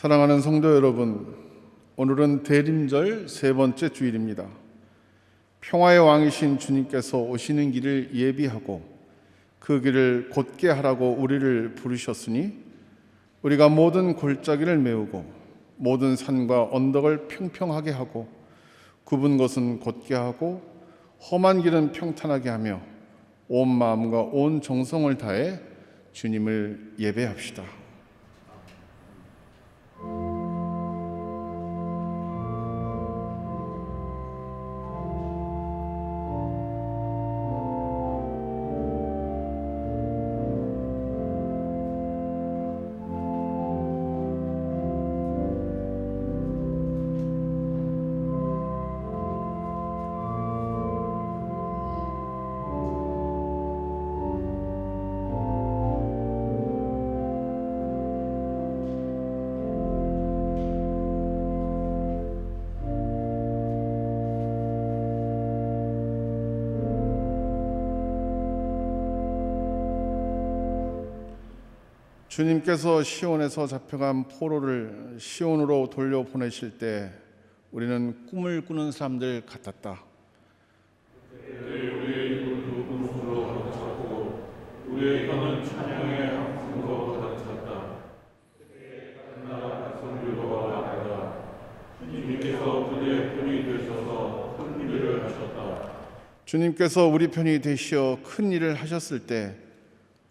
사랑하는 성도 여러분, 오늘은 대림절 세 번째 주일입니다. 평화의 왕이신 주님께서 오시는 길을 예비하고 그 길을 곧게 하라고 우리를 부르셨으니 우리가 모든 골짜기를 메우고 모든 산과 언덕을 평평하게 하고 굽은 것은 곧게 하고 험한 길은 평탄하게 하며 온 마음과 온 정성을 다해 주님을 예배합시다. 주님께서 시온에서 잡혀간 포로를 시온으로 돌려보내실 때 우리는 꿈을 꾸는 사람들 같았다. 우리의 입은 웃음으로 가득 찼고 우리의 혀는 찬양의 함성으로 가득 찼다. 그러나 백성들과 말하다. 주님께서 그들의 편이 되셔서 큰 일을 하셨다. 주님께서 우리 편이 되시어 큰 일을 하셨을 때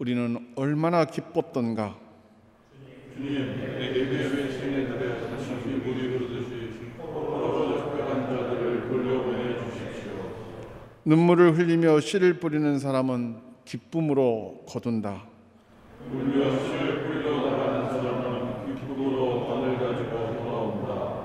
우리는 얼마나 기뻤던가. 주님, 내게 외친애들의 다시 물이 흐르듯이 포로로 잡혀간 자들을 돌려보내 주십시오. 눈물을 흘리며 씨를 뿌리는 사람은 기쁨으로 거둔다. 울며 씨를 뿌리러 나가는 사람은 기쁨으로 단을 가지고 돌아온다.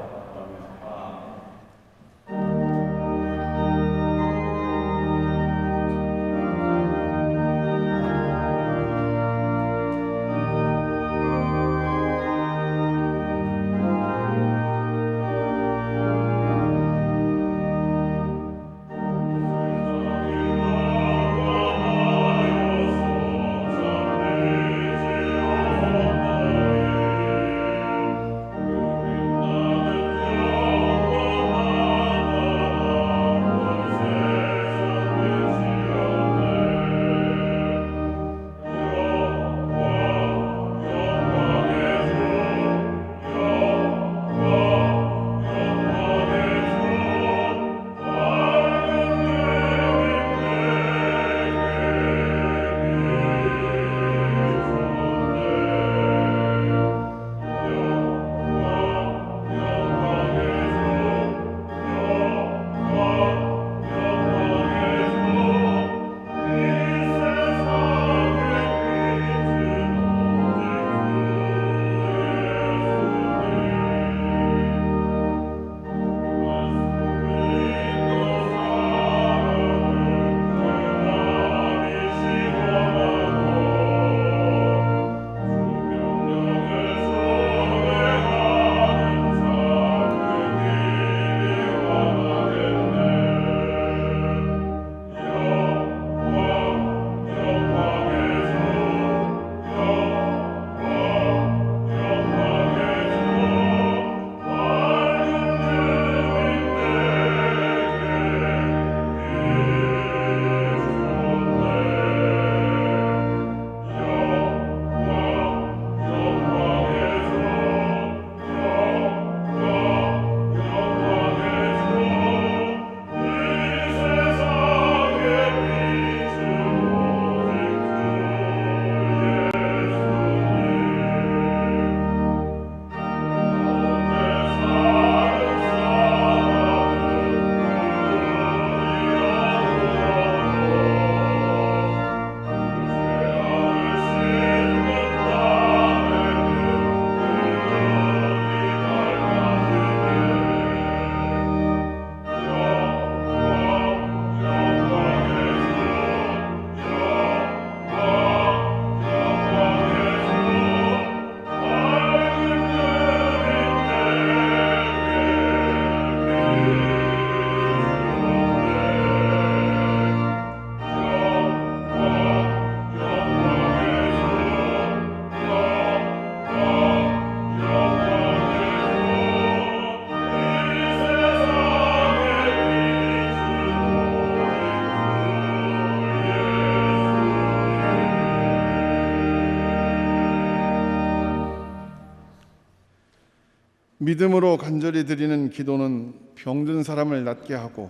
믿음으로 간절히 드리는 기도는 병든 사람을 낫게 하고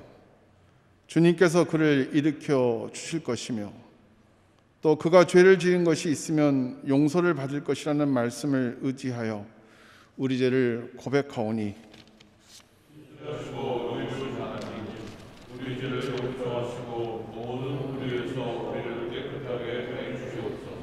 주님께서 그를 일으켜 주실 것이며 또 그가 죄를 지은 것이 있으면 용서를 받을 것이라는 말씀을 의지하여 우리 죄를 고백하오니 우리 죄를 용서하시고 모든 불의에서 우리를 깨끗하게 해 주시옵소서.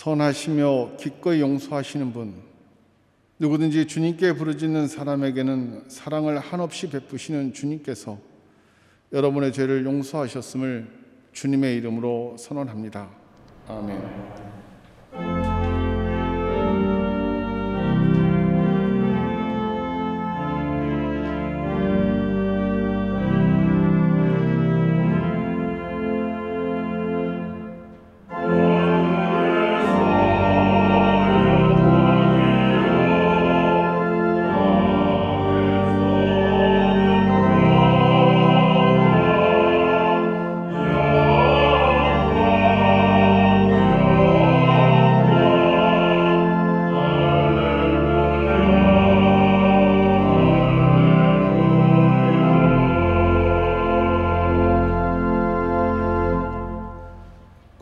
선하시며 기꺼이 용서하시는 분, 누구든지 주님께 부르짖는 사람에게는 사랑을 한없이 베푸시는 주님께서 여러분의 죄를 용서하셨음을 주님의 이름으로 선언합니다. 아멘.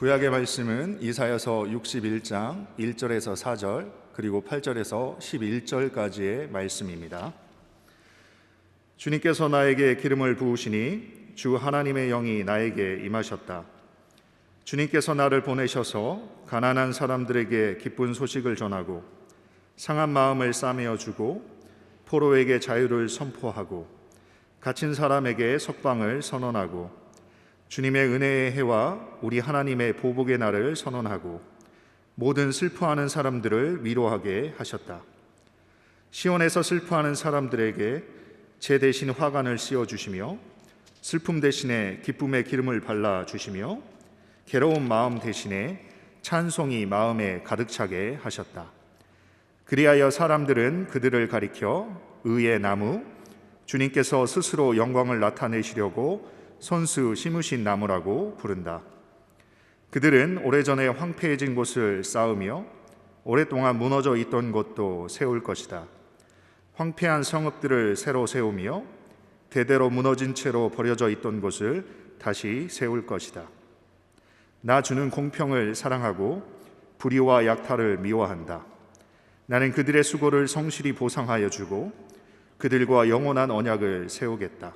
구약의 말씀은 이사야서 61장 1절에서 4절 그리고 8절에서 11절까지의 말씀입니다. 주님께서 나에게 기름을 부으시니 주 하나님의 영이 나에게 임하셨다. 주님께서 나를 보내셔서 가난한 사람들에게 기쁜 소식을 전하고 상한 마음을 싸매어 주고 포로에게 자유를 선포하고 갇힌 사람에게 석방을 선언하고 주님의 은혜의 해와 우리 하나님의 보복의 날을 선언하고 모든 슬퍼하는 사람들을 위로하게 하셨다. 시온에서 슬퍼하는 사람들에게 제 대신 화관을 씌워주시며 슬픔 대신에 기쁨의 기름을 발라주시며 괴로운 마음 대신에 찬송이 마음에 가득 차게 하셨다. 그리하여 사람들은 그들을 가리켜 의의 나무, 주님께서 스스로 영광을 나타내시려고 손수 심으신 나무라고 부른다. 그들은 오래전에 황폐해진 곳을 쌓으며 오랫동안 무너져 있던 곳도 세울 것이다. 황폐한 성읍들을 새로 세우며 대대로 무너진 채로 버려져 있던 곳을 다시 세울 것이다. 나 주는 공평을 사랑하고 불의와 약탈을 미워한다. 나는 그들의 수고를 성실히 보상하여 주고 그들과 영원한 언약을 세우겠다.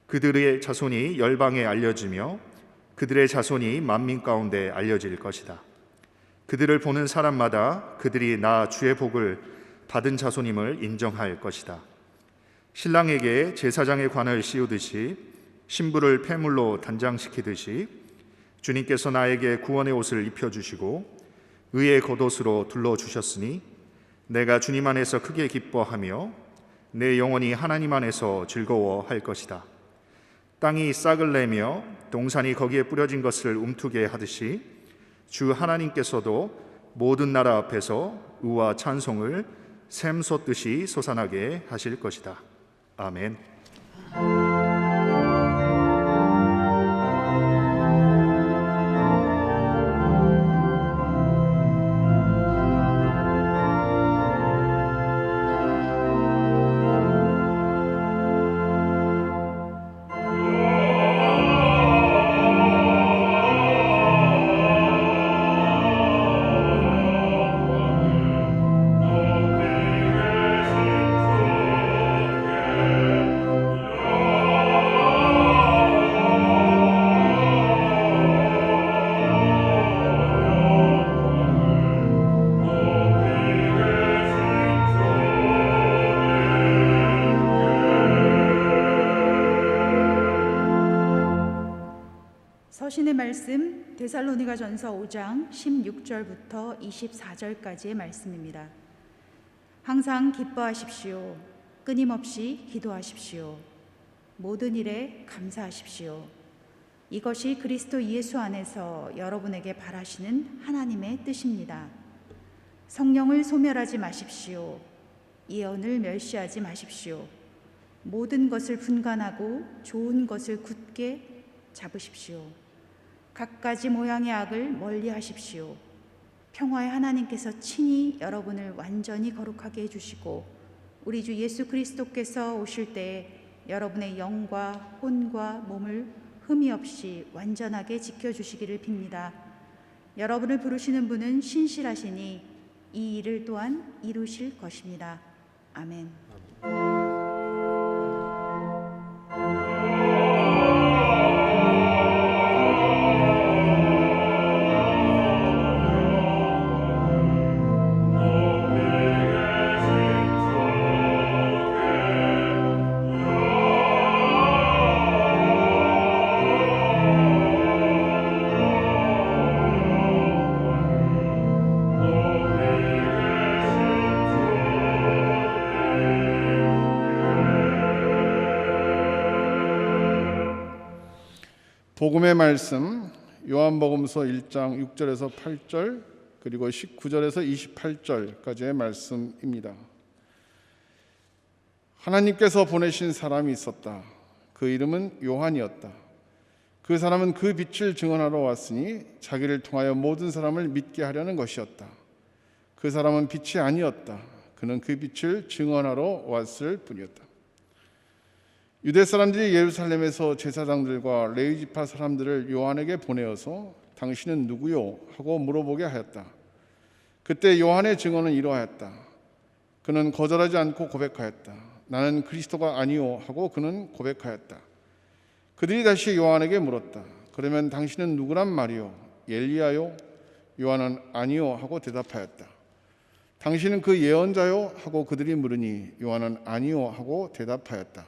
그들의 자손이 열방에 알려지며 그들의 자손이 만민 가운데 알려질 것이다. 그들을 보는 사람마다 그들이 나 주의 복을 받은 자손임을 인정할 것이다. 신랑에게 제사장의 관을 씌우듯이 신부를 폐물로 단장시키듯이 주님께서 나에게 구원의 옷을 입혀주시고 의의 겉옷으로 둘러주셨으니 내가 주님 안에서 크게 기뻐하며 내 영혼이 하나님 안에서 즐거워할 것이다. 땅이 싹을 내며 동산이 거기에 뿌려진 것을 움트게 하듯이 주 하나님께서도 모든 나라 앞에서 의와 찬송을 샘솟듯이 솟아나게 하실 것이다. 아멘. 서신의 말씀 데살로니가전서 5장 16절부터 24절까지의 말씀입니다. 항상 기뻐하십시오. 끊임없이 기도하십시오. 모든 일에 감사하십시오. 이것이 그리스도 예수 안에서 여러분에게 바라시는 하나님의 뜻입니다. 성령을 소멸하지 마십시오. 예언을 멸시하지 마십시오. 모든 것을 분간하고 좋은 것을 굳게 잡으십시오. 갖가지 모양의 악을 멀리 하십시오. 평화의 하나님께서 친히 여러분을 완전히 거룩하게 해주시고 우리 주 예수 그리스도께서 오실 때에 여러분의 영과 혼과 몸을 흠이 없이 완전하게 지켜주시기를 빕니다. 여러분을 부르시는 분은 신실하시니 이 일을 또한 이루실 것입니다. 아멘. 복음의 말씀 요한복음서 1장 6절에서 8절 그리고 19절에서 28절까지의 말씀입니다. 하나님께서 보내신 사람이 있었다. 그 이름은 요한이었다. 그 사람은 그 빛을 증언하러 왔으니 자기를 통하여 모든 사람을 믿게 하려는 것이었다. 그 사람은 빛이 아니었다. 그는 그 빛을 증언하러 왔을 뿐이었다. 유대 사람들이 예루살렘에서 제사장들과 레위 지파 사람들을 요한에게 보내어서 당신은 누구요? 하고 물어보게 하였다. 그때 요한의 증언은 이러하였다. 그는 거절하지 않고 고백하였다. 나는 그리스도가 아니요 하고 그는 고백하였다. 그들이 다시 요한에게 물었다. 그러면 당신은 누구란 말이요? 엘리야요? 요한은 아니요 하고 대답하였다. 당신은 그 예언자요? 하고 그들이 물으니 요한은 아니요 하고 대답하였다.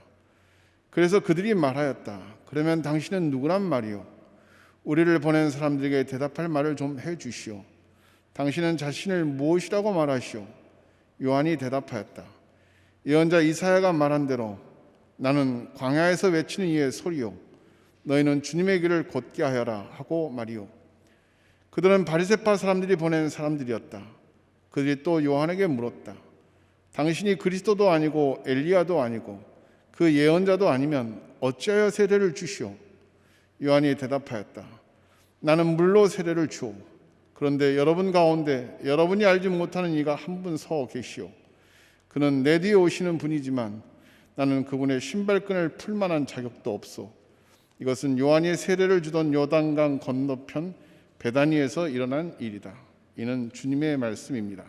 그래서 그들이 말하였다. 그러면 당신은 누구란 말이요? 우리를 보낸 사람들에게 대답할 말을 좀 해주시오. 당신은 자신을 무엇이라고 말하시오? 요한이 대답하였다. 예언자 이사야가 말한 대로 나는 광야에서 외치는 이의 소리요. 너희는 주님의 길을 곧게 하여라 하고 말이요. 그들은 바리새파 사람들이 보낸 사람들이었다. 그들이 또 요한에게 물었다. 당신이 그리스도도 아니고 엘리야도 아니고 그 예언자도 아니면 어찌하여 세례를 주시오? 요한이 대답하였다. 나는 물로 세례를 주오. 그런데 여러분 가운데 여러분이 알지 못하는 이가 한 분 서 계시오. 그는 내 뒤에 오시는 분이지만 나는 그분의 신발끈을 풀 만한 자격도 없소. 이것은 요한이 세례를 주던 요단강 건너편 베다니에서 일어난 일이다. 이는 주님의 말씀입니다.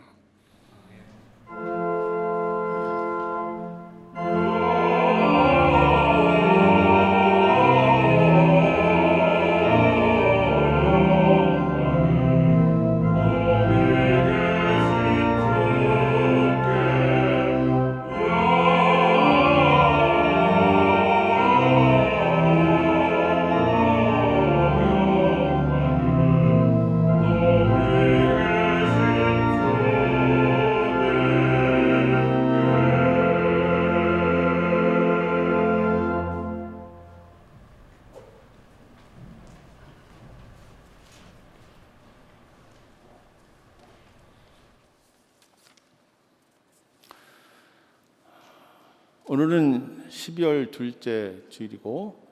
오늘은 12월 둘째 주일이고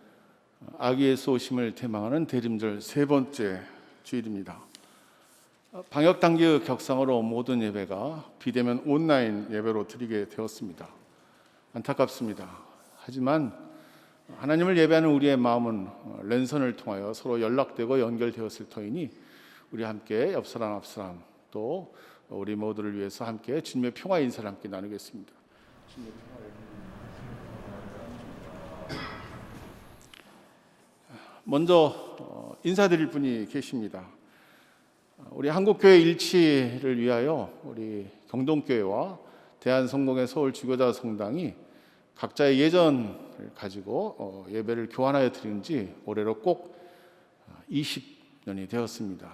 아기 예수 오심을 대망하는 대림절 세 번째 주일입니다. 방역 단계 격상으로 모든 예배가 비대면 온라인 예배로 드리게 되었습니다. 안타깝습니다. 하지만 하나님을 예배하는 우리의 마음은 랜선을 통하여 서로 연락되고 연결되었을 터이니 우리 함께 옆 사람 앞 사람 또 우리 모두를 위해서 함께 주님의 평화 인사를 함께 나누겠습니다. 먼저 인사드릴 분이 계십니다. 우리 한국교회 일치를 위하여 우리 경동교회와 대한성공회 서울주교자 성당이 각자의 예전을 가지고 예배를 교환하여 드리는지 올해로 꼭 20년이 되었습니다.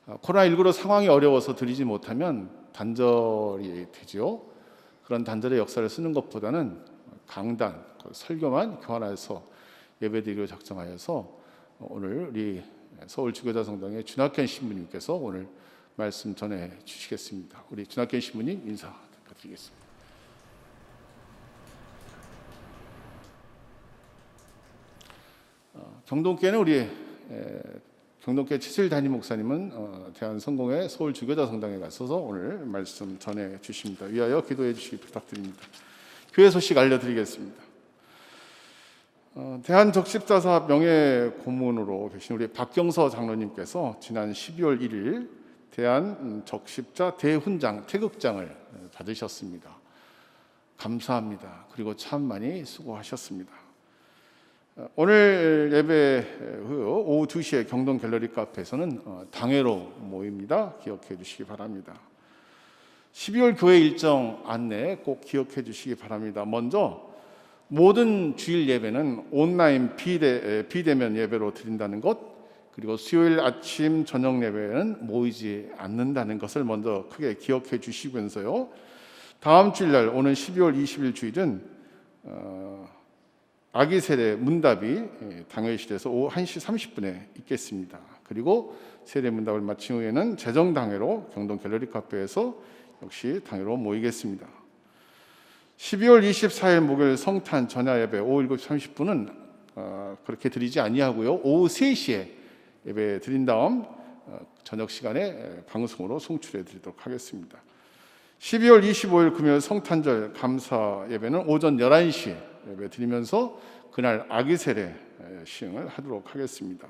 코로나19로 상황이 어려워서 드리지 못하면 단절이 되죠. 그런 단절의 역사를 쓰는 것보다는 강단, 설교만 교환해서 예배드리기로 작정하여서 오늘 우리 서울주교자성당의 준학현 신부님께서 오늘 말씀 전해 주시겠습니다. 우리 준학현 신부님 인사 드리겠습니다. 경동교회는 우리 경동교회 최실 담임 목사님은 대한성공회 서울주교자성당에 가셔서 오늘 말씀 전해 주십니다. 위하여 기도해 주시기 부탁드립니다. 교회 소식 알려드리겠습니다. 대한적십자사 명예고문으로 계신 우리 박경서 장로님께서 지난 12월 1일 대한적십자 대훈장 태극장을 받으셨습니다. 감사합니다. 그리고 참 많이 수고하셨습니다. 오늘 예배 후 오후 2시에 경동 갤러리 카페에서는 당회로 모입니다. 기억해 주시기 바랍니다. 12월 교회 일정 안내 꼭 기억해 주시기 바랍니다. 먼저 모든 주일 예배는 온라인 비대면 예배로 드린다는 것, 그리고 수요일 아침 저녁 예배는 모이지 않는다는 것을 먼저 크게 기억해 주시면서요. 다음 주일날 오는 12월 20일 주일은 아기 세례 문답이 당회실에서 오후 1시 30분에 있겠습니다. 그리고 세례 문답을 마친 후에는 재정당회로 경동 갤러리 카페에서 역시 당회로 모이겠습니다. 12월 24일 목요일 성탄 전야 예배 오후 7시 30분은 그렇게 드리지 아니하고요. 오후 3시에 예배 드린 다음 저녁 시간에 방송으로 송출해 드리도록 하겠습니다. 12월 25일 금요일 성탄절 감사 예배는 오전 11시에 예배 드리면서 그날 아기 세례 시행을 하도록 하겠습니다.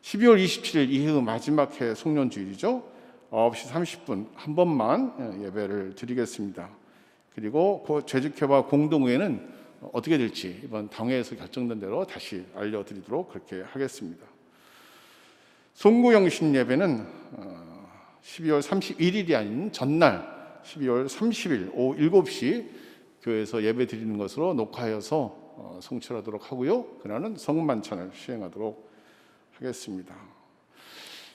12월 27일 이후 마지막 해 송년주일이죠. 9시 30분 한 번만 예배를 드리겠습니다. 그리고 그 재직회와 공동회는 어떻게 될지 이번 당회에서 결정된 대로 다시 알려드리도록 그렇게 하겠습니다. 송구영신 예배는 12월 31일이 아닌 전날 12월 30일 오후 7시 교회에서 예배 드리는 것으로 녹화해서 송출하도록 하고요. 그날은 성만찬을 시행하도록 하겠습니다.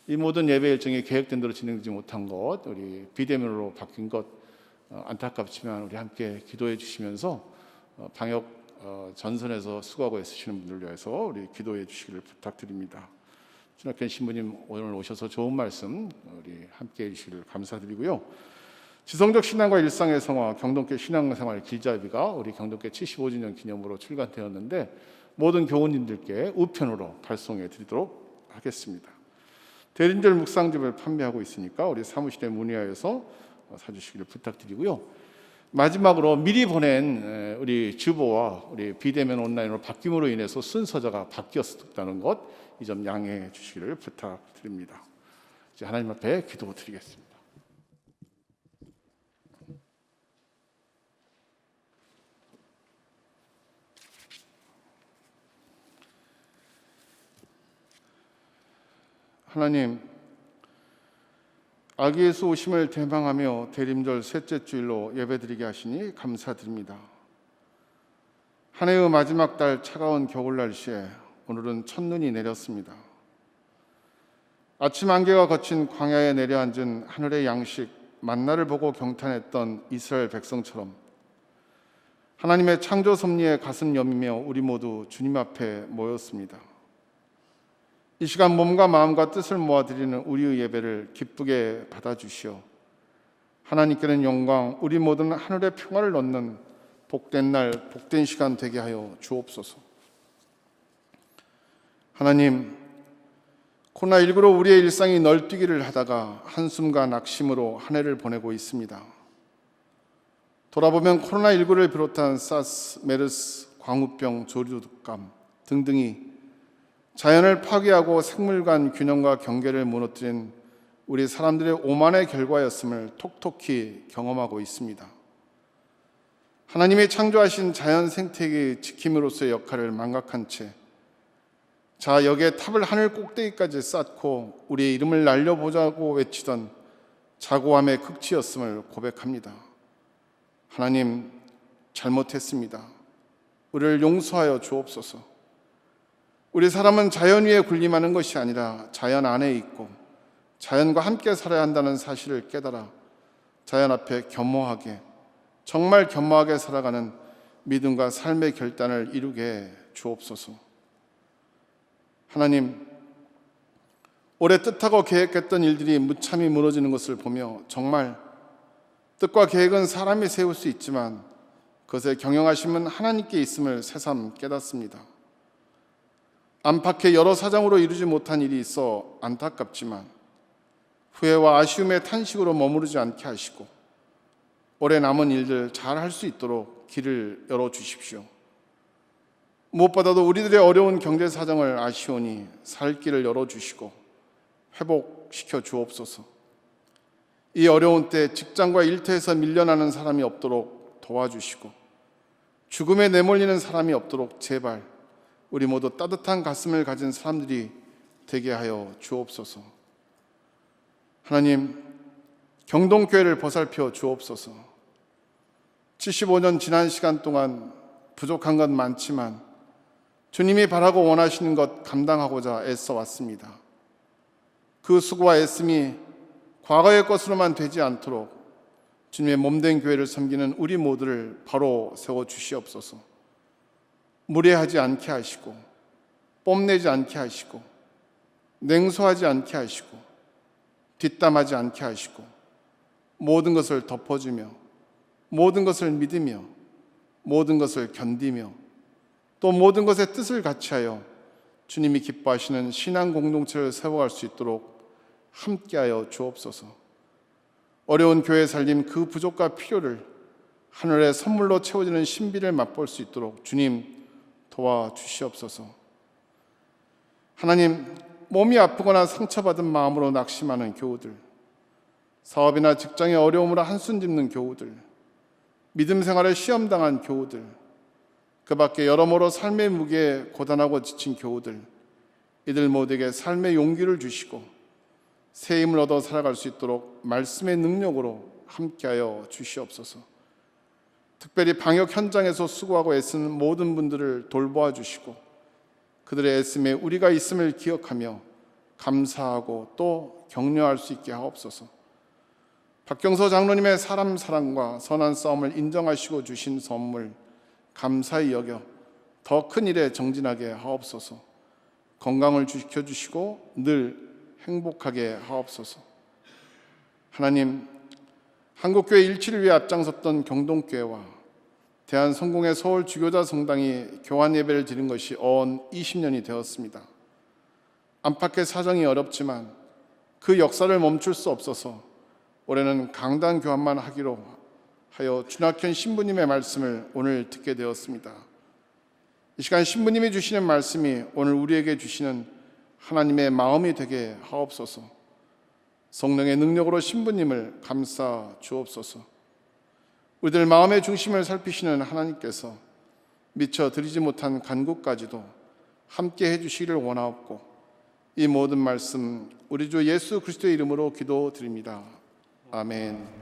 이 모든 예배 일정이 계획된 대로 진행되지 못한 것, 우리 비대면으로 바뀐 것 안타깝지만 우리 함께 기도해 주시면서 방역 전선에서 수고하고 애쓰시는 분들 위해서 우리 기도해 주시기를 부탁드립니다. 준학현 신부님 오늘 오셔서 좋은 말씀 우리 함께 해주시기를 감사드리고요. 지성적 신앙과 일상의 성화 경동교회 신앙생활 길잡이가 우리 경동교회 75주년 기념으로 출간되었는데 모든 교우님들께 우편으로 발송해 드리도록 하겠습니다. 대림절 묵상집을 판매하고 있으니까 우리 사무실에 문의하여서 사주시기를 부탁드리고요. 마지막으로 미리 보낸 우리 주보와 우리 비대면 온라인으로 바뀜으로 인해서 순서자가 바뀌었다는 것, 이 점 양해해 주시기를 부탁드립니다. 이제 하나님 앞에 기도드리겠습니다. 하나님, 아기 예수 오심을 대망하며 대림절 셋째 주일로 예배드리게 하시니 감사드립니다. 한 해의 마지막 달 차가운 겨울 날씨에 오늘은 첫눈이 내렸습니다. 아침 안개가 거친 광야에 내려앉은 하늘의 양식 만나를 보고 경탄했던 이스라엘 백성처럼 하나님의 창조 섭리에 가슴 여미며 우리 모두 주님 앞에 모였습니다. 이 시간 몸과 마음과 뜻을 모아드리는 우리의 예배를 기쁘게 받아주시오. 하나님께는 영광, 우리 모두는 하늘의 평화를 얻는 복된 날, 복된 시간 되게 하여 주옵소서. 하나님, 코로나19로 우리의 일상이 널뛰기를 하다가 한숨과 낙심으로 한 해를 보내고 있습니다. 돌아보면 코로나19를 비롯한 사스, 메르스, 광우병, 조류독감 등등이 자연을 파괴하고 생물 간 균형과 경계를 무너뜨린 우리 사람들의 오만의 결과였음을 톡톡히 경험하고 있습니다. 하나님이 창조하신 자연 생태계의 지킴으로서의 역할을 망각한 채 자역의 탑을 하늘 꼭대기까지 쌓고 우리의 이름을 날려보자고 외치던 자고함의 극치였음을 고백합니다. 하나님, 잘못했습니다. 우리를 용서하여 주옵소서. 우리 사람은 자연 위에 군림하는 것이 아니라 자연 안에 있고 자연과 함께 살아야 한다는 사실을 깨달아 자연 앞에 겸허하게, 정말 겸허하게 살아가는 믿음과 삶의 결단을 이루게 주옵소서. 하나님, 올해 뜻하고 계획했던 일들이 무참히 무너지는 것을 보며 정말 뜻과 계획은 사람이 세울 수 있지만 그것의 경영하심은 하나님께 있음을 새삼 깨닫습니다. 안팎의 여러 사정으로 이루지 못한 일이 있어 안타깝지만 후회와 아쉬움의 탄식으로 머무르지 않게 하시고 올해 남은 일들 잘 할 수 있도록 길을 열어주십시오. 무엇보다도 우리들의 어려운 경제 사정을 아시오니 살 길을 열어주시고 회복시켜 주옵소서. 이 어려운 때 직장과 일터에서 밀려나는 사람이 없도록 도와주시고 죽음에 내몰리는 사람이 없도록 제발 우리 모두 따뜻한 가슴을 가진 사람들이 되게 하여 주옵소서. 하나님, 경동교회를 보살펴 주옵소서. 75년 지난 시간 동안 부족한 건 많지만 주님이 바라고 원하시는 것 감당하고자 애써 왔습니다. 그 수고와 애씀이 과거의 것으로만 되지 않도록 주님의 몸된 교회를 섬기는 우리 모두를 바로 세워 주시옵소서. 무례하지 않게 하시고 뽐내지 않게 하시고 냉소하지 않게 하시고 뒷담하지 않게 하시고 모든 것을 덮어주며 모든 것을 믿으며 모든 것을 견디며 또 모든 것의 뜻을 같이하여 주님이 기뻐하시는 신앙 공동체를 세워갈 수 있도록 함께하여 주옵소서. 어려운 교회 살림 그 부족과 필요를 하늘의 선물로 채워지는 신비를 맛볼 수 있도록 주님 도와주시옵소서. 하나님, 몸이 아프거나 상처받은 마음으로 낙심하는 교우들, 사업이나 직장의 어려움으로 한숨 짓는 교우들, 믿음 생활에 시험당한 교우들, 그 밖에 여러모로 삶의 무게에 고단하고 지친 교우들, 이들 모두에게 삶의 용기를 주시고 새 힘을 얻어 살아갈 수 있도록 말씀의 능력으로 함께하여 주시옵소서. 특별히 방역 현장에서 수고하고 애쓰는 모든 분들을 돌보아 주시고 그들의 애씀에 우리가 있음을 기억하며 감사하고 또 격려할 수 있게 하옵소서. 박경서 장로님의 사람 사랑과 선한 싸움을 인정하시고 주신 선물 감사히 여겨 더 큰 일에 정진하게 하옵소서. 건강을 지켜주시고 늘 행복하게 하옵소서. 하나님, 한국교회 일치를 위해 앞장섰던 경동교회와 대한성공회 서울 주교자 성당이 교환 예배를 드린 것이 어언 20년이 되었습니다. 안팎의 사정이 어렵지만 그 역사를 멈출 수 없어서 올해는 강단 교환만 하기로 하여 준학현 신부님의 말씀을 오늘 듣게 되었습니다. 이 시간 신부님이 주시는 말씀이 오늘 우리에게 주시는 하나님의 마음이 되게 하옵소서. 성령의 능력으로 신부님을 감싸 주옵소서. 우리들 마음의 중심을 살피시는 하나님께서 미처 드리지 못한 간구까지도 함께 해주시기를 원하옵고 이 모든 말씀 우리 주 예수 그리스도의 이름으로 기도드립니다. 아멘.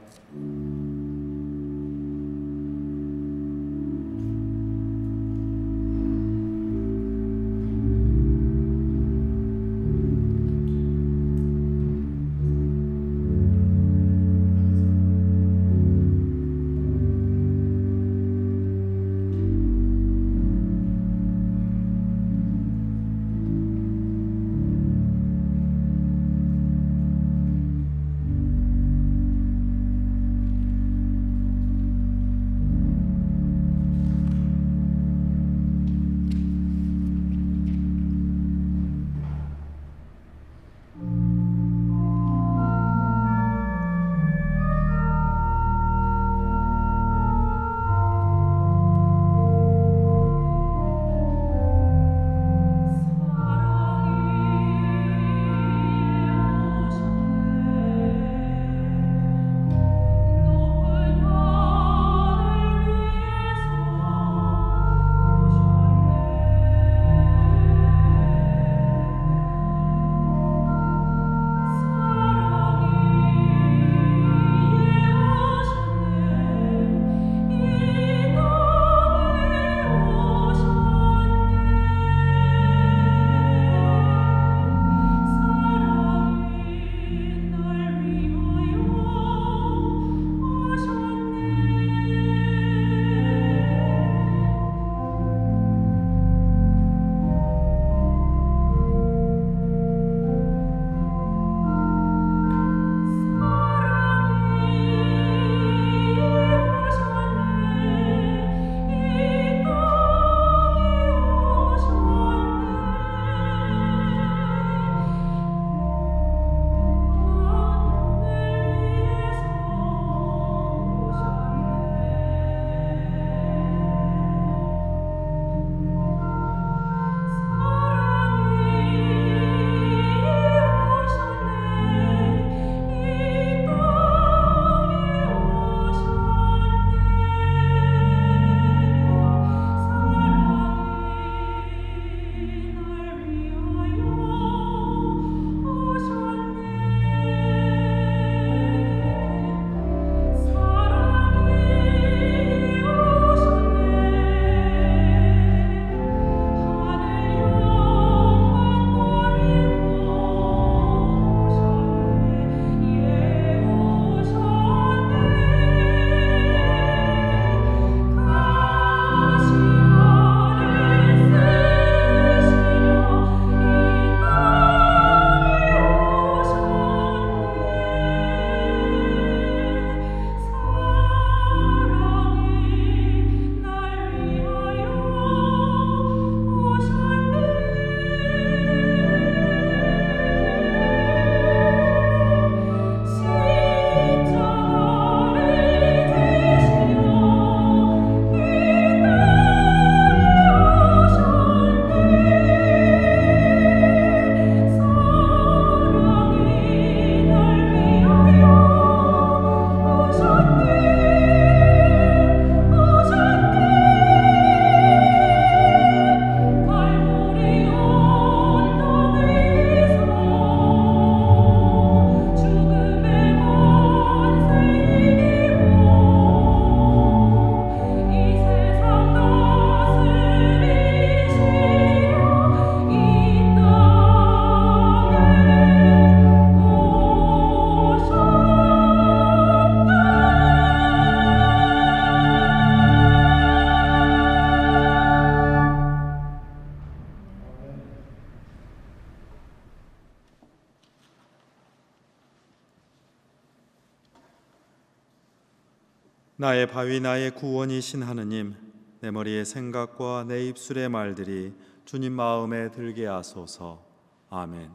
나의 바위 나의 구원이신 하느님, 내 머리의 생각과 내 입술의 말들이 주님 마음에 들게 하소서. 아멘.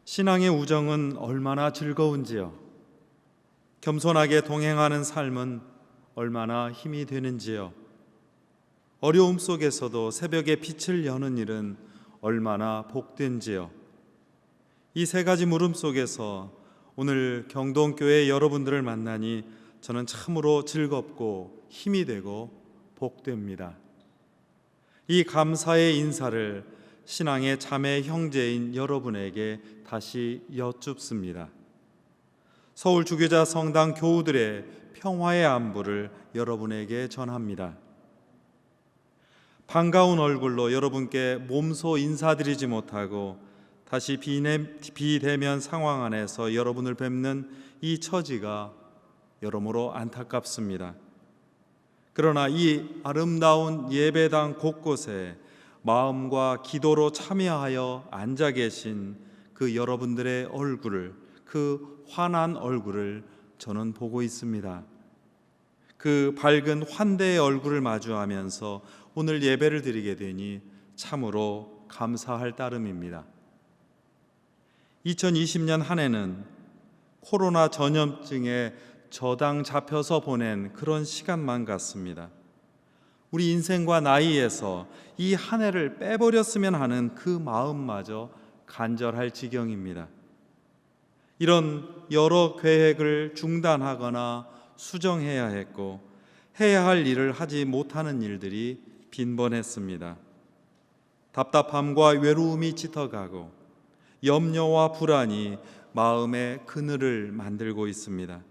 신앙의 우정은 얼마나 즐거운지요. 겸손하게 동행하는 삶은 얼마나 힘이 되는지요. 어려움 속에서도 새벽에 빛을 여는 일은 얼마나 복된지요. 이 세 가지 물음 속에서 오늘 경동교회 여러분들을 만나니 저는 참으로 즐겁고 힘이 되고 복됩니다. 이 감사의 인사를 신앙의 자매 형제인 여러분에게 다시 여쭙습니다. 서울주교자 성당 교우들의 평화의 안부를 여러분에게 전합니다. 반가운 얼굴로 여러분께 몸소 인사드리지 못하고 다시 비대면 상황 안에서 여러분을 뵙는 이 처지가 여러모로 안타깝습니다. 그러나 이 아름다운 예배당 곳곳에 마음과 기도로 참여하여 앉아 계신 그 여러분들의 얼굴을, 그 환한 얼굴을 저는 보고 있습니다. 그 밝은 환대의 얼굴을 마주하면서 오늘 예배를 드리게 되니 참으로 감사할 따름입니다. 2020년 한 해는 코로나 전염증에 저당 잡혀서 보낸 그런 시간만 같습니다. 우리 인생과 나이에서 이 한 해를 빼버렸으면 하는 그 마음마저 간절할 지경입니다. 이런 여러 계획을 중단하거나 수정해야 했고 해야 할 일을 하지 못하는 일들이 빈번했습니다. 답답함과 외로움이 짙어가고 염려와 불안이 마음의 그늘을 만들고 있습니다.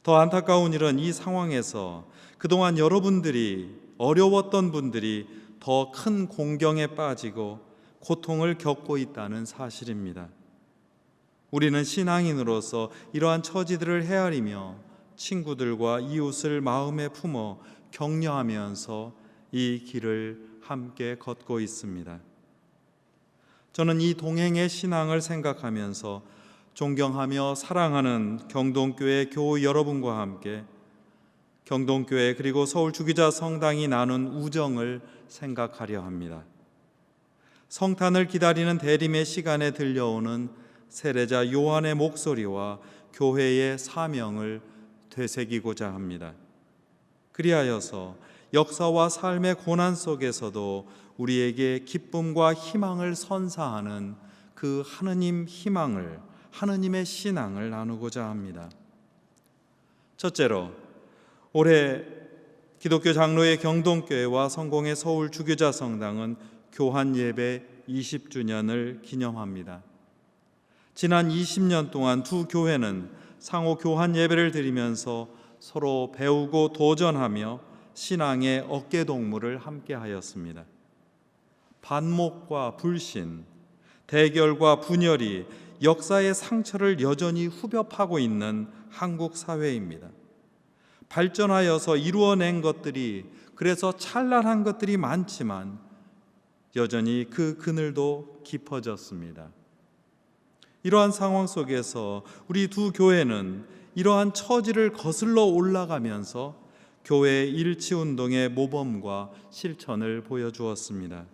더 안타까운 일은 이 상황에서 그동안 여러분들이 어려웠던 분들이 더 큰 공경에 빠지고 고통을 겪고 있다는 사실입니다. 우리는 신앙인으로서 이러한 처지들을 헤아리며 친구들과 이웃을 마음에 품어 격려하면서 이 길을 함께 걷고 있습니다. 저는 이 동행의 신앙을 생각하면서 존경하며 사랑하는 경동교회 교우 여러분과 함께 경동교회 그리고 서울주기자 성당이 나눈 우정을 생각하려 합니다. 성탄을 기다리는 대림의 시간에 들려오는 세례자 요한의 목소리와 교회의 사명을 되새기고자 합니다. 그리하여서 역사와 삶의 고난 속에서도 우리에게 기쁨과 희망을 선사하는 그 하느님 희망을, 하느님의 신앙을 나누고자 합니다. 첫째로, 올해 기독교 장로의 경동교회와 성공의 서울 주교자 성당은 교환 예배 20주년을 기념합니다. 지난 20년 동안 두 교회는 상호 교환 예배를 드리면서 서로 배우고 도전하며 신앙의 어깨동무를 함께 하였습니다. 반목과 불신, 대결과 분열이 역사의 상처를 여전히 후벼 파고 있는 한국 사회입니다. 발전하여서 이루어낸 것들이, 그래서 찬란한 것들이 많지만 여전히 그 그늘도 깊어졌습니다. 이러한 상황 속에서 우리 두 교회는 이러한 처지를 거슬러 올라가면서 교회의 일치운동의 모범과 실천을 보여주었습니다.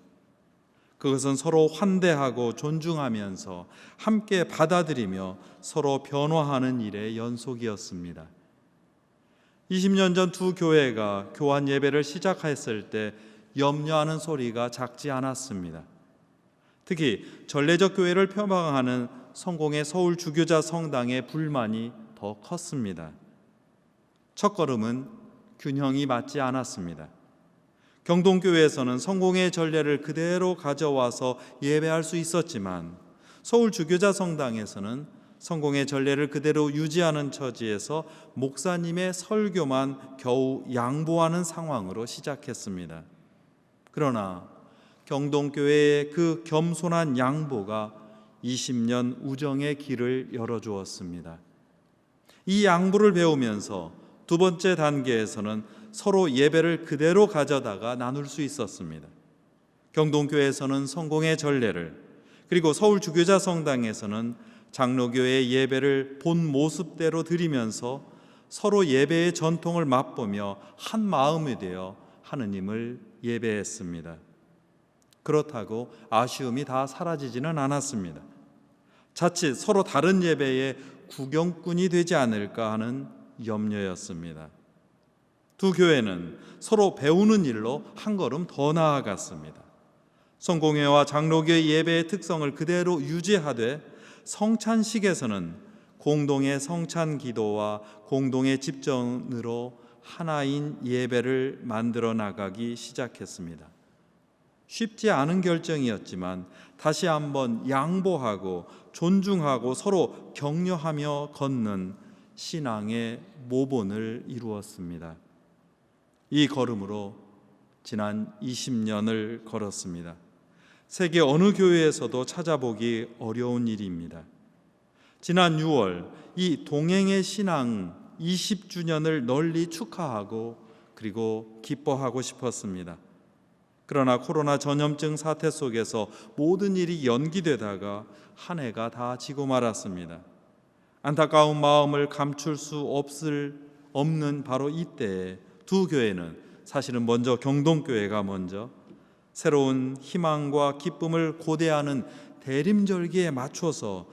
그것은 서로 환대하고 존중하면서 함께 받아들이며 서로 변화하는 일의 연속이었습니다. 20년 전 두 교회가 교환 예배를 시작했을 때 염려하는 소리가 작지 않았습니다. 특히 전례적 교회를 표방하는 성공의 서울 주교자 성당의 불만이 더 컸습니다. 첫걸음은 균형이 맞지 않았습니다. 경동교회에서는 성공의 전례를 그대로 가져와서 예배할 수 있었지만 서울 주교자 성당에서는 성공의 전례를 그대로 유지하는 처지에서 목사님의 설교만 겨우 양보하는 상황으로 시작했습니다. 그러나 경동교회의 그 겸손한 양보가 20년 우정의 길을 열어주었습니다. 이 양보를 배우면서 두 번째 단계에서는 서로 예배를 그대로 가져다가 나눌 수 있었습니다. 경동교회에서는 성공의 전례를, 그리고 서울주교자 성당에서는 장로교회의 예배를 본 모습대로 드리면서 서로 예배의 전통을 맛보며 한 마음이 되어 하느님을 예배했습니다. 그렇다고 아쉬움이 다 사라지지는 않았습니다. 자칫 서로 다른 예배의 구경꾼이 되지 않을까 하는 염려였습니다. 두 교회는 서로 배우는 일로 한 걸음 더 나아갔습니다. 성공회와 장로교의 예배의 특성을 그대로 유지하되 성찬식에서는 공동의 성찬 기도와 공동의 집전으로 하나인 예배를 만들어 나가기 시작했습니다. 쉽지 않은 결정이었지만 다시 한번 양보하고 존중하고 서로 격려하며 걷는 신앙의 모본을 이루었습니다. 이 걸음으로 지난 20년을 걸었습니다. 세계 어느 교회에서도 찾아보기 어려운 일입니다. 지난 6월 이 동행의 신앙 20주년을 널리 축하하고 그리고 기뻐하고 싶었습니다. 그러나 코로나 전염증 사태 속에서 모든 일이 연기되다가 한 해가 다 지고 말았습니다. 안타까운 마음을 감출 수 없는 바로 이때에 두 교회는 사실은 먼저 경동교회가 먼저 새로운 희망과 기쁨을 고대하는 대림절기에 맞춰서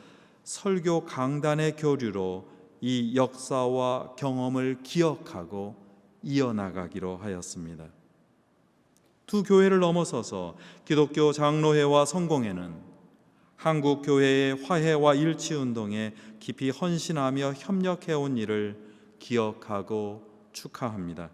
설교 강단의 교류로 이 역사와 경험을 기억하고 이어나가기로 하였습니다. 두 교회를 넘어서서 기독교 장로회와 성공회는 한국 교회의 화해와 일치운동에 깊이 헌신하며 협력해온 일을 기억하고 축하합니다.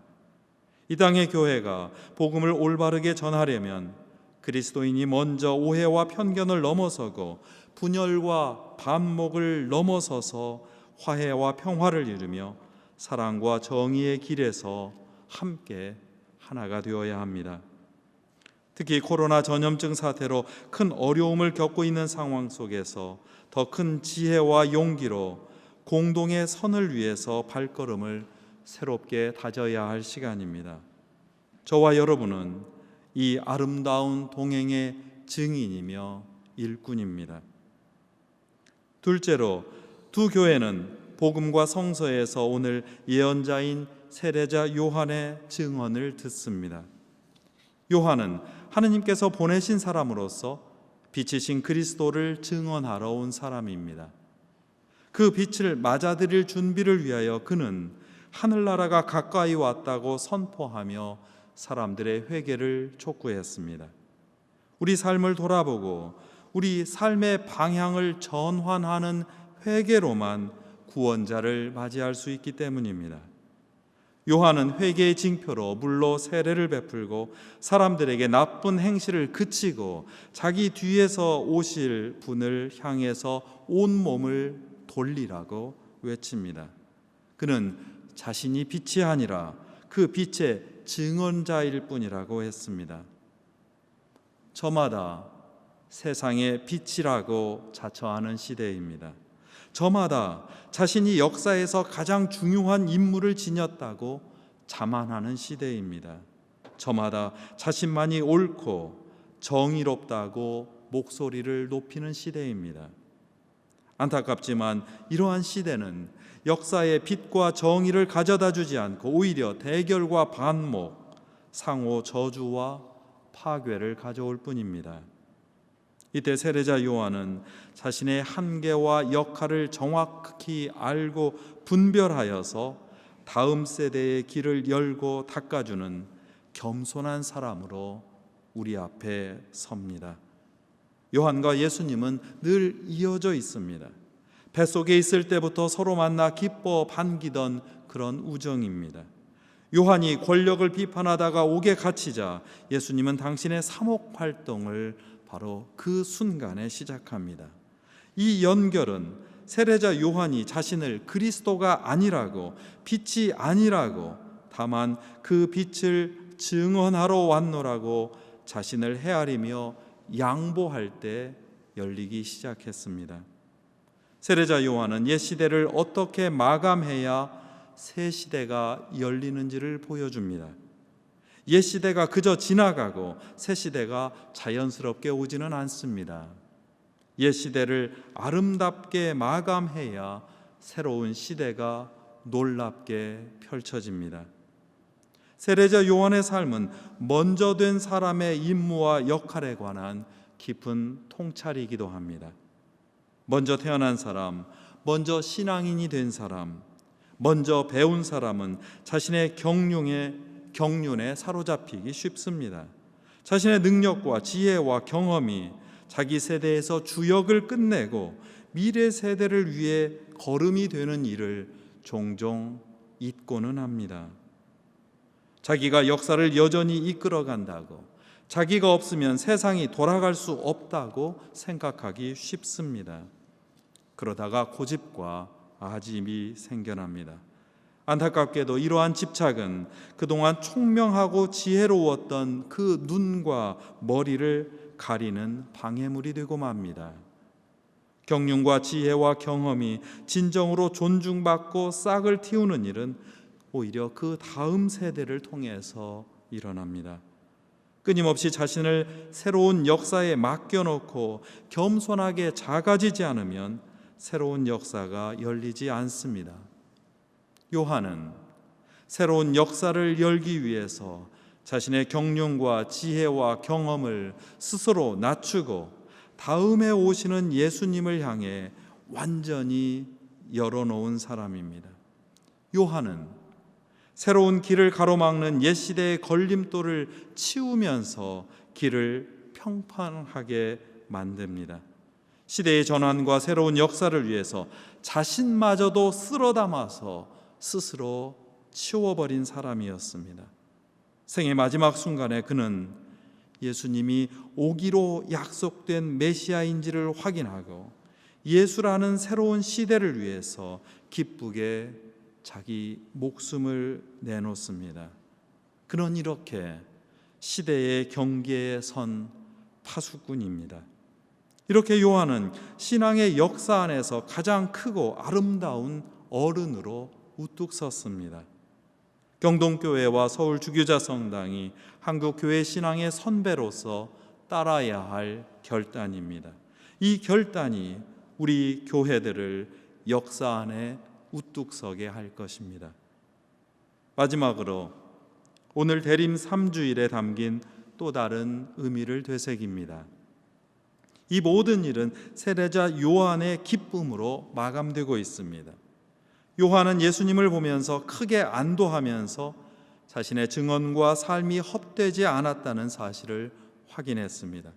이 땅의 교회가 복음을 올바르게 전하려면 그리스도인이 먼저 오해와 편견을 넘어서고 분열과 반목을 넘어서서 화해와 평화를 이루며 사랑과 정의의 길에서 함께 하나가 되어야 합니다. 특히 코로나 전염증 사태로 큰 어려움을 겪고 있는 상황 속에서 더 큰 지혜와 용기로 공동의 선을 위해서 발걸음을 새롭게 다져야 할 시간입니다. 저와 여러분은 이 아름다운 동행의 증인이며 일꾼입니다. 둘째로 두 교회는 복음과 성서에서 오늘 예언자인 세례자 요한의 증언을 듣습니다. 요한은 하느님께서 보내신 사람으로서 빛이신 그리스도를 증언하러 온 사람입니다. 그 빛을 맞아들일 준비를 위하여 그는 하늘나라가 가까이 왔다고 선포하며 사람들의 회개를 촉구했습니다. 우리 삶을 돌아보고 우리 삶의 방향을 전환하는 회개로만 구원자를 맞이할 수 있기 때문입니다. 요한은 회개의 징표로 물로 세례를 베풀고 사람들에게 나쁜 행실을 그치고 자기 뒤에서 오실 분을 향해서 온몸을 돌리라고 외칩니다. 그는 자신이 빛이 아니라 그 빛의 증언자일 뿐이라고 했습니다. 저마다 세상의 빛이라고 자처하는 시대입니다. 저마다 자신이 역사에서 가장 중요한 임무를 지녔다고 자만하는 시대입니다. 저마다 자신만이 옳고 정의롭다고 목소리를 높이는 시대입니다. 안타깝지만 이러한 시대는 역사의 빛과 정의를 가져다 주지 않고 오히려 대결과 반목, 상호 저주와 파괴를 가져올 뿐입니다. 이때 세례자 요한은 자신의 한계와 역할을 정확히 알고 분별하여서 다음 세대의 길을 열고 닦아주는 겸손한 사람으로 우리 앞에 섭니다. 요한과 예수님은 늘 이어져 있습니다. 뱃속에 있을 때부터 서로 만나 기뻐 반기던 그런 우정입니다. 요한이 권력을 비판하다가 옥에 갇히자 예수님은 당신의 사목 활동을 바로 그 순간에 시작합니다. 이 연결은 세례자 요한이 자신을 그리스도가 아니라고, 빛이 아니라고, 다만 그 빛을 증언하러 왔노라고 자신을 헤아리며 양보할 때 열리기 시작했습니다. 세례자 요한은 옛 시대를 어떻게 마감해야 새 시대가 열리는지를 보여줍니다. 옛 시대가 그저 지나가고 새 시대가 자연스럽게 오지는 않습니다. 옛 시대를 아름답게 마감해야 새로운 시대가 놀랍게 펼쳐집니다. 세례자 요한의 삶은 먼저 된 사람의 임무와 역할에 관한 깊은 통찰이기도 합니다. 먼저 태어난 사람, 먼저 신앙인이 된 사람, 먼저 배운 사람은 자신의 경륜에 사로잡히기 쉽습니다. 자신의 능력과 지혜와 경험이 자기 세대에서 주역을 끝내고 미래 세대를 위해 거름이 되는 일을 종종 잊고는 합니다. 자기가 역사를 여전히 이끌어간다고, 자기가 없으면 세상이 돌아갈 수 없다고 생각하기 쉽습니다. 그러다가 고집과 아집이 생겨납니다. 안타깝게도 이러한 집착은 그동안 총명하고 지혜로웠던 그 눈과 머리를 가리는 방해물이 되고 맙니다. 경륜과 지혜와 경험이 진정으로 존중받고 싹을 틔우는 일은 오히려 그 다음 세대를 통해서 일어납니다. 끊임없이 자신을 새로운 역사에 맡겨놓고 겸손하게 작아지지 않으면 새로운 역사가 열리지 않습니다. 요한은 새로운 역사를 열기 위해서 자신의 경륜과 지혜와 경험을 스스로 낮추고 다음에 오시는 예수님을 향해 완전히 열어놓은 사람입니다. 요한은 새로운 길을 가로막는 옛 시대의 걸림돌을 치우면서 길을 평판하게 만듭니다. 시대의 전환과 새로운 역사를 위해서 자신마저도 쓸어 담아서 스스로 치워버린 사람이었습니다. 생의 마지막 순간에 그는 예수님이 오기로 약속된 메시아인지를 확인하고 예수라는 새로운 시대를 위해서 기쁘게 자기 목숨을 내놓습니다. 그는 이렇게 시대의 경계에 선 파수꾼입니다. 이렇게 요한은 신앙의 역사 안에서 가장 크고 아름다운 어른으로 우뚝 섰습니다. 경동교회와 서울 주교자 성당이 한국 교회 신앙의 선배로서 따라야 할 결단입니다. 이 결단이 우리 교회들을 역사 안에 우뚝 서게 할 것입니다. 마지막으로 오늘 대림 3주일에 담긴 또 다른 의미를 되새깁니다. 이 모든 일은 세례자 요한의 기쁨으로 마감되고 있습니다. 요한은 예수님을 보면서 크게 안도하면서 자신의 증언과 삶이 헛되지 않았다는 사실을 확인했습니다.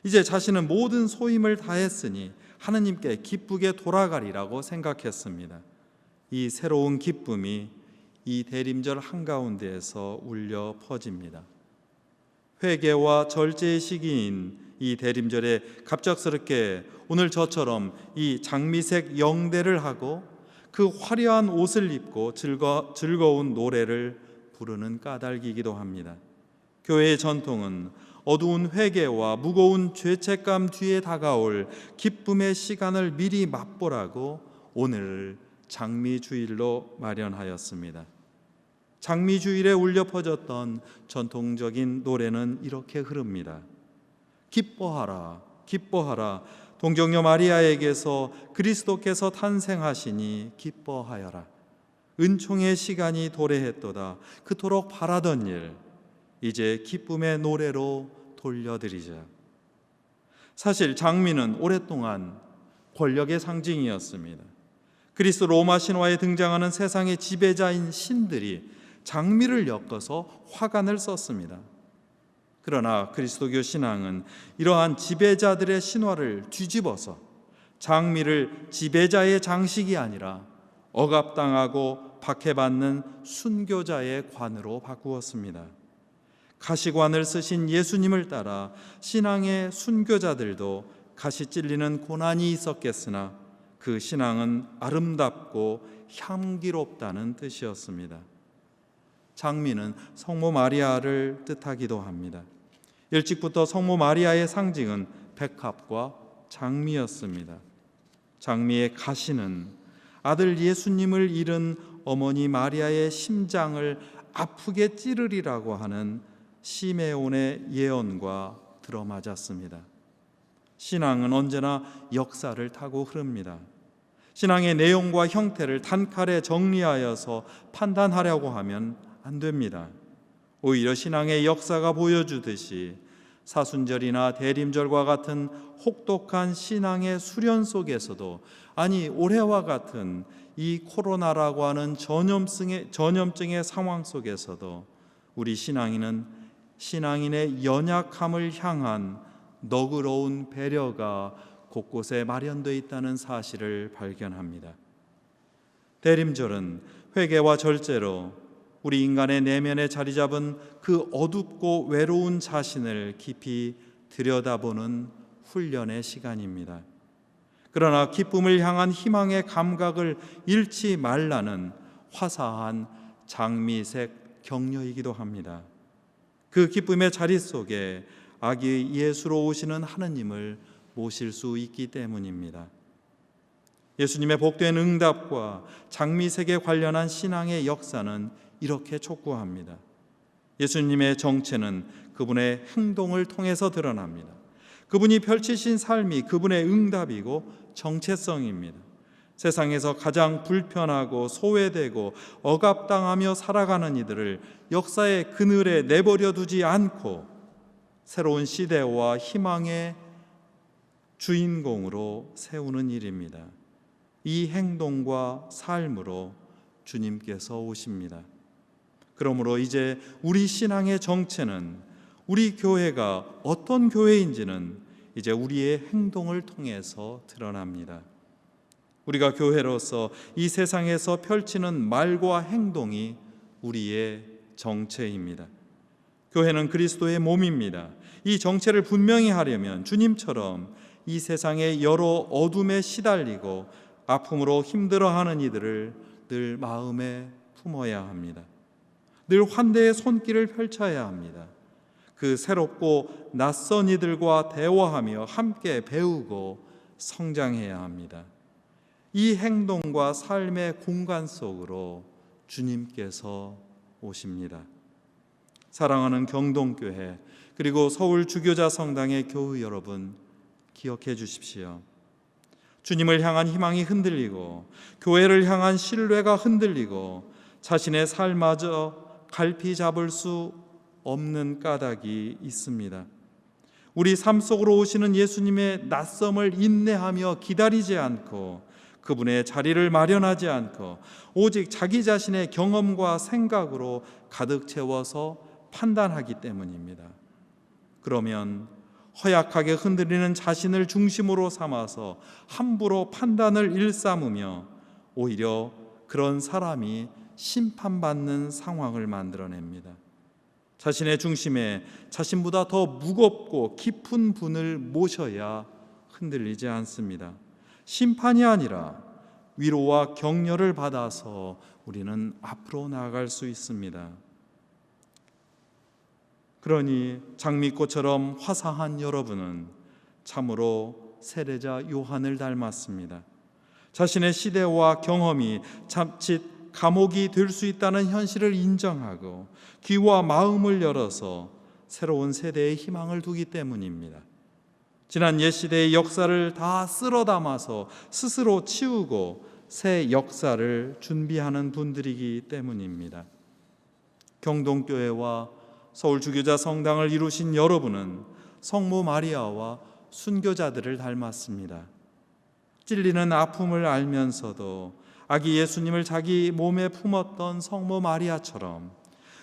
이제 자신은 모든 소임을 다했으니 하느님께 기쁘게 돌아가리라고 생각했습니다. 이 새로운 기쁨이 이 대림절 한가운데에서 울려 퍼집니다. 회개와 절제의 시기인 이 대림절에 갑작스럽게 오늘 저처럼 이 장미색 영대를 하고 그 화려한 옷을 입고 즐거운 노래를 부르는 까닭이기도 합니다. 교회의 전통은 어두운 회개와 무거운 죄책감 뒤에 다가올 기쁨의 시간을 미리 맛보라고 오늘을 장미주일로 마련하였습니다. 장미주일에 울려 퍼졌던 전통적인 노래는 이렇게 흐릅니다. 기뻐하라, 기뻐하라. 동정녀 마리아에게서 그리스도께서 탄생하시니 기뻐하여라. 은총의 시간이 도래했도다. 그토록 바라던 일 이제 기쁨의 노래로 돌려드리자. 사실 장미는 오랫동안 권력의 상징이었습니다. 그리스 로마 신화에 등장하는 세상의 지배자인 신들이 장미를 엮어서 화관을 썼습니다. 그러나 그리스도교 신앙은 이러한 지배자들의 신화를 뒤집어서 장미를 지배자의 장식이 아니라 억압당하고 박해받는 순교자의 관으로 바꾸었습니다. 가시관을 쓰신 예수님을 따라 신앙의 순교자들도 가시 찔리는 고난이 있었겠으나 그 신앙은 아름답고 향기롭다는 뜻이었습니다. 장미는 성모 마리아를 뜻하기도 합니다. 일찍부터 성모 마리아의 상징은 백합과 장미였습니다. 장미의 가시는 아들 예수님을 잃은 어머니 마리아의 심장을 아프게 찌르리라고 하는 시메온의 예언과 들어맞았습니다. 신앙은 언제나 역사를 타고 흐릅니다. 신앙의 내용과 형태를 단칼에 정리하여서 판단하려고 하면 안 됩니다. 오히려 신앙의 역사가 보여주듯이 사순절이나 대림절과 같은 혹독한 신앙의 수련 속에서도, 아니 올해와 같은 이 코로나라고 하는 전염증의 상황 속에서도 우리 신앙인의 연약함을 향한 너그러운 배려가 곳곳에 마련되어 있다는 사실을 발견합니다. 대림절은 회개와 절제로 우리 인간의 내면에 자리 잡은 그 어둡고 외로운 자신을 깊이 들여다보는 훈련의 시간입니다. 그러나 기쁨을 향한 희망의 감각을 잃지 말라는 화사한 장미색 격려이기도 합니다. 그 기쁨의 자리 속에 아기 예수로 오시는 하느님을 모실 수 있기 때문입니다. 예수님의 복된 응답과 장미색에 관련한 신앙의 역사는 이렇게 촉구합니다. 예수님의 정체는 그분의 행동을 통해서 드러납니다. 그분이 펼치신 삶이 그분의 응답이고 정체성입니다. 세상에서 가장 불편하고 소외되고 억압당하며 살아가는 이들을 역사의 그늘에 내버려 두지 않고 새로운 시대와 희망의 주인공으로 세우는 일입니다. 이 행동과 삶으로 주님께서 오십니다. 그러므로 이제 우리 신앙의 정체는, 우리 교회가 어떤 교회인지는 이제 우리의 행동을 통해서 드러납니다. 우리가 교회로서 이 세상에서 펼치는 말과 행동이 우리의 정체입니다. 교회는 그리스도의 몸입니다. 이 정체를 분명히 하려면 주님처럼 이 세상의 여러 어둠에 시달리고 아픔으로 힘들어하는 이들을 늘 마음에 품어야 합니다. 늘 환대의 손길을 펼쳐야 합니다. 그 새롭고 낯선 이들과 대화하며 함께 배우고 성장해야 합니다. 이 행동과 삶의 공간 속으로 주님께서 오십니다. 사랑하는 경동교회 그리고 서울 주교자 성당의 교우 여러분, 기억해 주십시오. 주님을 향한 희망이 흔들리고 교회를 향한 신뢰가 흔들리고 자신의 삶마저 갈피 잡을 수 없는 까닭이 있습니다. 우리 삶 속으로 오시는 예수님의 낯섦을 인내하며 기다리지 않고 그분의 자리를 마련하지 않고 오직 자기 자신의 경험과 생각으로 가득 채워서 판단하기 때문입니다. 그러면 허약하게 흔들리는 자신을 중심으로 삼아서 함부로 판단을 일삼으며 오히려 그런 사람이 심판받는 상황을 만들어냅니다. 자신의 중심에 자신보다 더 무겁고 깊은 분을 모셔야 흔들리지 않습니다. 심판이 아니라 위로와 격려를 받아서 우리는 앞으로 나아갈 수 있습니다. 그러니 장미꽃처럼 화사한 여러분은 참으로 세례자 요한을 닮았습니다. 자신의 시대와 경험이 자칫 감옥이 될 수 있다는 현실을 인정하고 귀와 마음을 열어서 새로운 세대의 희망을 두기 때문입니다. 지난 옛시대의 역사를 다 쓸어 담아서 스스로 치우고 새 역사를 준비하는 분들이기 때문입니다. 경동교회와 서울 주교자 성당을 이루신 여러분은 성모 마리아와 순교자들을 닮았습니다. 찔리는 아픔을 알면서도 아기 예수님을 자기 몸에 품었던 성모 마리아처럼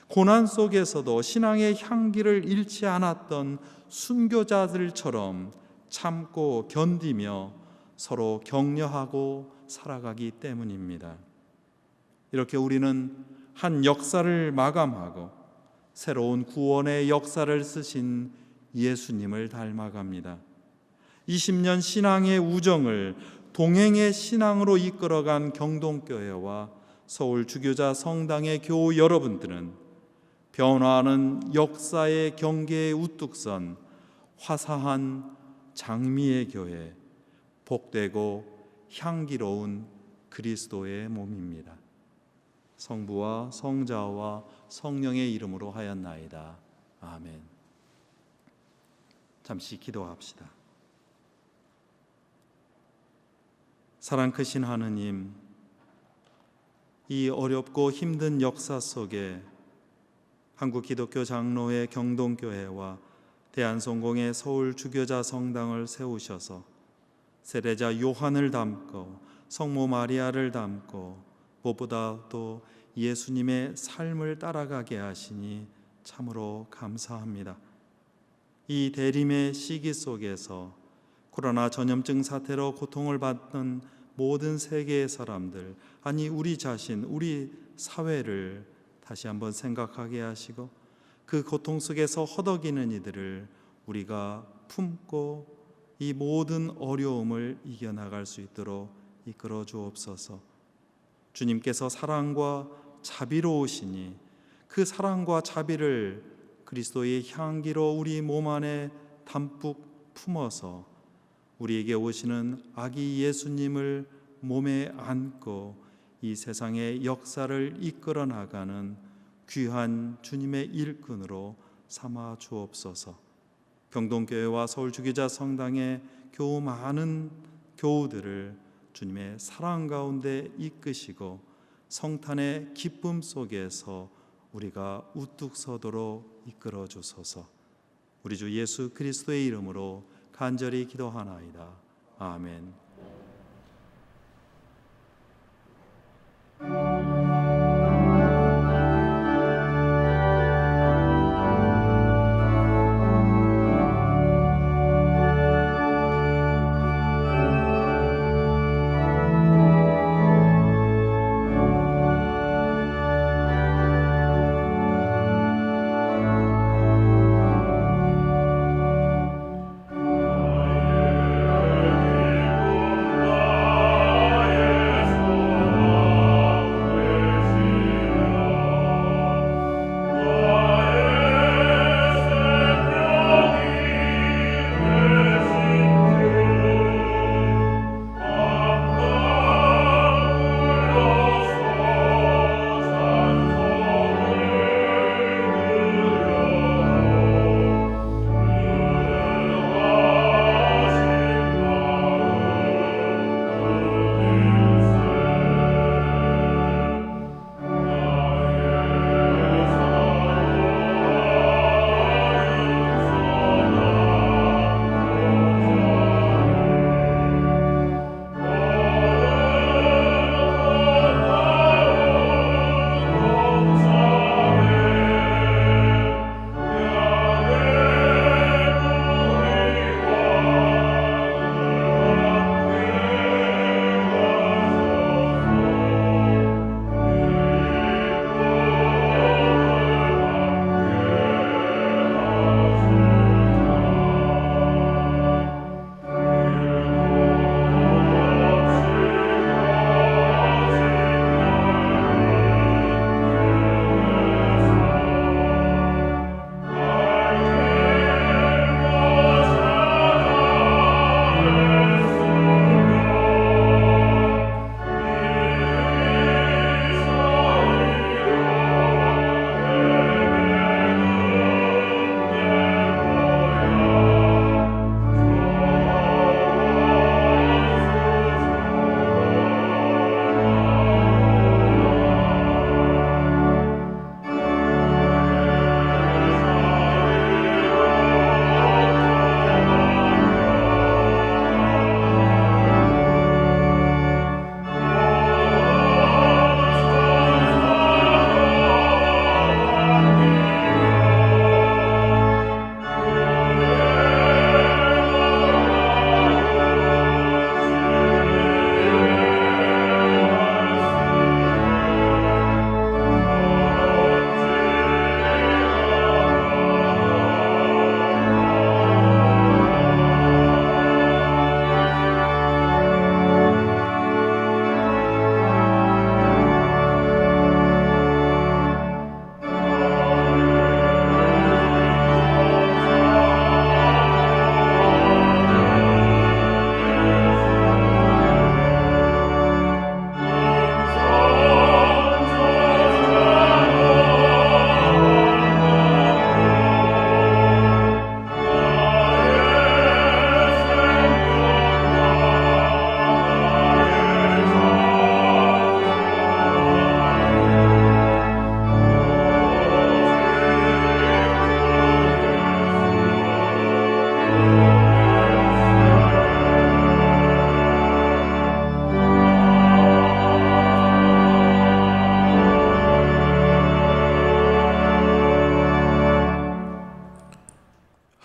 고난 속에서도 신앙의 향기를 잃지 않았던 순교자들처럼 참고 견디며 서로 격려하고 살아가기 때문입니다. 이렇게 우리는 한 역사를 마감하고 새로운 구원의 역사를 쓰신 예수님을 닮아갑니다. 20년 신앙의 우정을 동행의 신앙으로 이끌어간 경동교회와 서울 주교자 성당의 교우 여러분들은 변화하는 역사의 경계에 우뚝 선 화사한 장미의 교회, 복되고 향기로운 그리스도의 몸입니다. 성부와 성자와 성령의 이름으로 하였나이다. 아멘. 잠시 기도합시다. 사랑 크신 하느님, 이 어렵고 힘든 역사 속에 한국 기독교 장로회 경동교회와 대한성공의 서울 주교자 성당을 세우셔서 세례자 요한을 담고 성모 마리아를 담고 무엇보다도 예수님의 삶을 따라가게 하시니 참으로 감사합니다. 이 대림의 시기 속에서 코로나 전염증 사태로 고통을 받는 모든 세계의 사람들, 아니 우리 자신, 우리 사회를 다시 한번 생각하게 하시고 그 고통 속에서 허덕이는 이들을 우리가 품고 이 모든 어려움을 이겨나갈 수 있도록 이끌어 주옵소서. 주님께서 사랑과 자비로우시니 그 사랑과 자비를 그리스도의 향기로 우리 몸 안에 담뿍 품어서 우리에게 오시는 아기 예수님을 몸에 안고 이 세상의 역사를 이끌어 나가는 귀한 주님의 일꾼으로 삼아 주옵소서. 경동교회와 서울주교자 성당의 교우 많은 교우들을 주님의 사랑 가운데 이끄시고 성탄의 기쁨 속에서 우리가 우뚝 서도록 이끌어 주소서. 우리 주 예수 그리스도의 이름으로 간절히 기도하나이다. 아멘.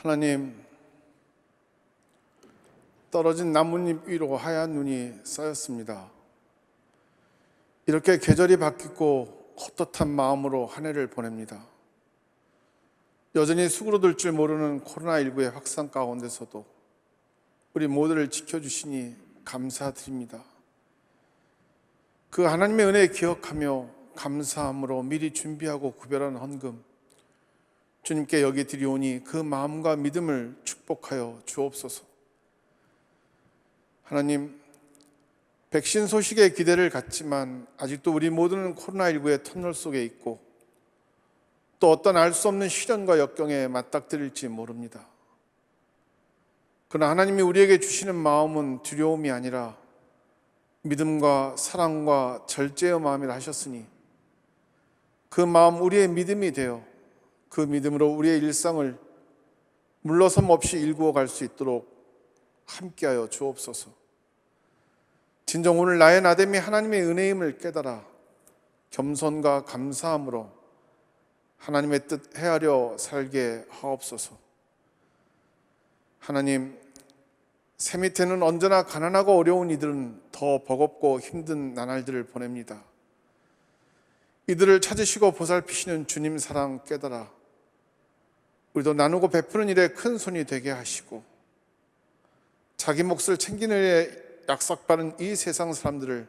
하나님, 떨어진 나뭇잎 위로 하얀 눈이 쌓였습니다. 이렇게 계절이 바뀌고 헛헛한 마음으로 한 해를 보냅니다. 여전히 수그러들 줄 모르는 코로나19의 확산 가운데서도 우리 모두를 지켜주시니 감사드립니다. 그 하나님의 은혜 기억하며 감사함으로 미리 준비하고 구별한 헌금 주님께 여기 드리오니 그 마음과 믿음을 축복하여 주옵소서. 하나님, 백신 소식에 기대를 갖지만 아직도 우리 모두는 코로나19의 터널 속에 있고 또 어떤 알 수 없는 시련과 역경에 맞닥뜨릴지 모릅니다. 그러나 하나님이 우리에게 주시는 마음은 두려움이 아니라 믿음과 사랑과 절제의 마음이라 하셨으니 그 마음 우리의 믿음이 되어 그 믿음으로 우리의 일상을 물러섬 없이 일구어 갈 수 있도록 함께하여 주옵소서. 진정 오늘 나의 나됨이 하나님의 은혜임을 깨달아 겸손과 감사함으로 하나님의 뜻 헤아려 살게 하옵소서. 하나님, 새 밑에는 언제나 가난하고 어려운 이들은 더 버겁고 힘든 나날들을 보냅니다. 이들을 찾으시고 보살피시는 주님 사랑 깨달아 우리도 나누고 베푸는 일에 큰 손이 되게 하시고 자기 몫을 챙기는 일에 약삭빠른 이 세상 사람들을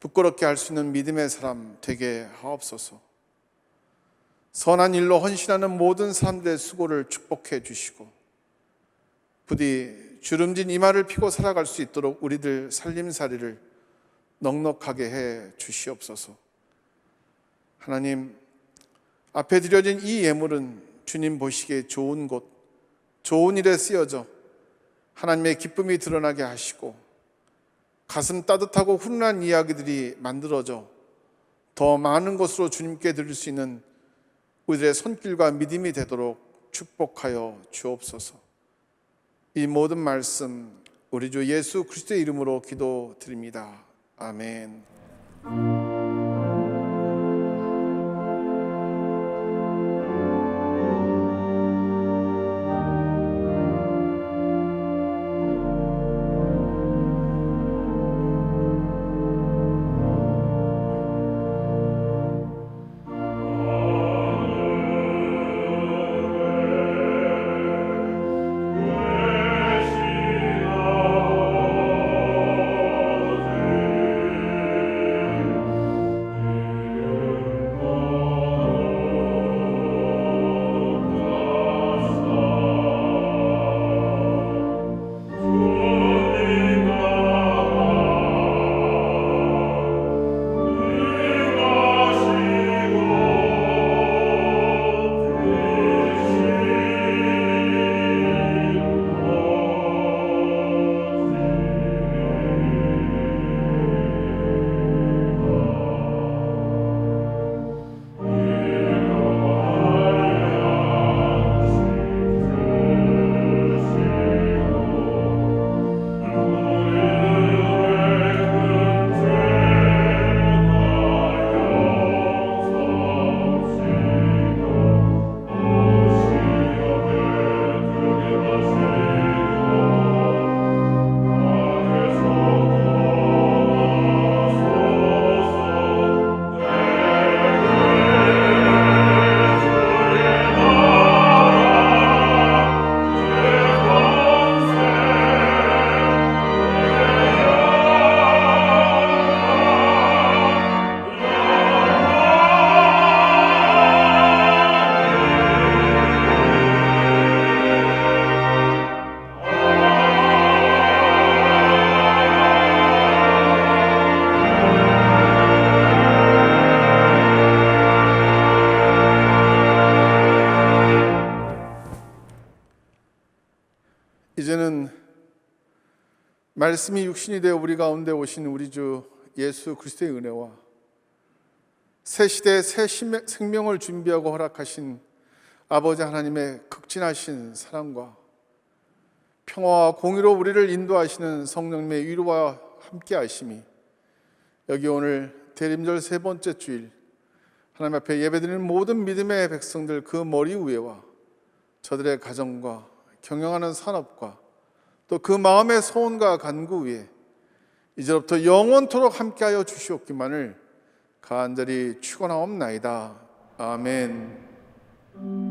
부끄럽게 할 수 있는 믿음의 사람 되게 하옵소서. 선한 일로 헌신하는 모든 사람들의 수고를 축복해 주시고 부디 주름진 이마를 피고 살아갈 수 있도록 우리들 살림살이를 넉넉하게 해 주시옵소서. 하나님, 앞에 드려진 이 예물은 주님 보시기에 좋은 곳, 좋은 일에 쓰여져 하나님의 기쁨이 드러나게 하시고 가슴 따뜻하고 훈훈한 이야기들이 만들어져 더 많은 것으로 주님께 드릴 수 있는 우리들의 손길과 믿음이 되도록 축복하여 주옵소서. 이 모든 말씀 우리 주 예수 그리스도의 이름으로 기도드립니다. 아멘. 이제는 말씀이 육신이 되어 우리 가운데 오신 우리 주 예수 그리스도의 은혜와 새 시대의 새 생명을 준비하고 허락하신 아버지 하나님의 극진하신 사랑과 평화와 공의로 우리를 인도하시는 성령님의 위로와 함께 하심이 여기 오늘 대림절 세 번째 주일 하나님 앞에 예배드리는 모든 믿음의 백성들 그 머리 위에와 저들의 가정과 경영하는 산업과 또 그 마음의 소원과 간구 위에 이제부터 영원토록 함께하여 주시옵기만을 간절히 축원하옵나이다. 아멘.